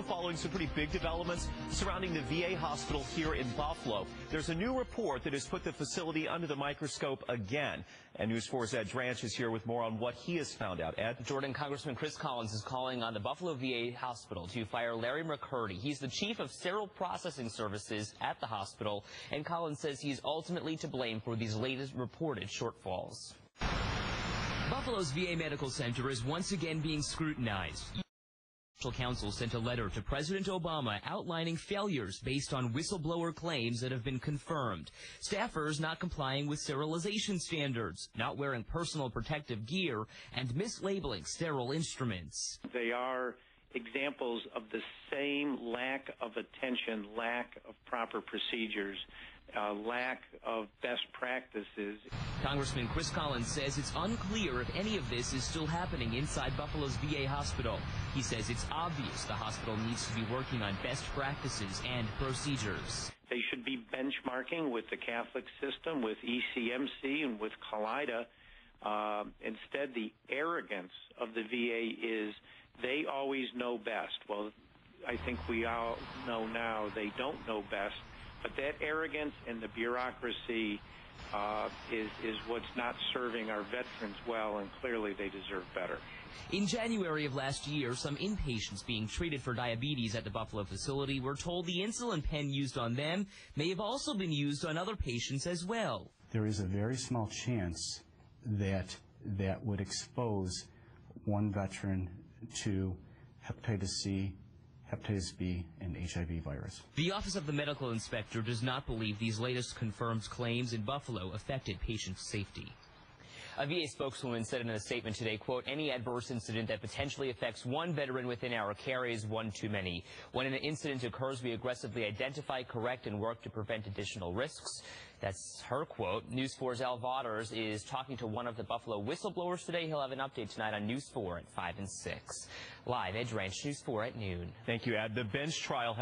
Following some pretty big developments surrounding the VA hospital here in Buffalo. There's a new report that has put the facility under the microscope again. And News 4's Ed Dranch is here with more on what he has found out. Ed? Jordan, Congressman Chris Collins is calling on the Buffalo VA hospital to fire Larry McCurdy. He's the chief of sterile processing services at the hospital, and Collins says he's ultimately to blame for these latest reported shortfalls. Buffalo's VA Medical Center is once again being scrutinized. Special counsel sent a letter to President Obama outlining failures based on whistleblower claims that have been confirmed. Staffers not complying with sterilization standards, not wearing personal protective gear, and mislabeling sterile instruments. They are examples of the same lack of attention, lack of proper procedures, lack of best practices. Congressman Chris Collins says it's unclear if any of this is still happening inside Buffalo's VA hospital. He says it's obvious the hospital needs to be working on best practices and procedures. They should be benchmarking with the Catholic system, with ECMC, and with Kaleida. Instead, the arrogance of the VA is they always know best. Well, I think we all know now they don't know best. But that arrogance and the bureaucracy is what's not serving our veterans well, and clearly they deserve better. In January of last year, some inpatients being treated for diabetes at the Buffalo facility were told the insulin pen used on them may have also been used on other patients as well. There is a very small chance that that would expose one veteran to hepatitis C, hepatitis B, and HIV virus. The Office of the Medical Inspector does not believe these latest confirmed claims in Buffalo affected patient safety. A VA spokeswoman said in a statement today, quote, any adverse incident that potentially affects one veteran within our care is one too many. When an incident occurs, we aggressively identify, correct, and work to prevent additional risks. That's her quote. News 4's Al Vaughters is talking to one of the Buffalo whistleblowers today. He'll have an update tonight on News 4 at 5 and 6. Live, Ed Dranch, News 4 at noon. Thank you, Ed. The bench trial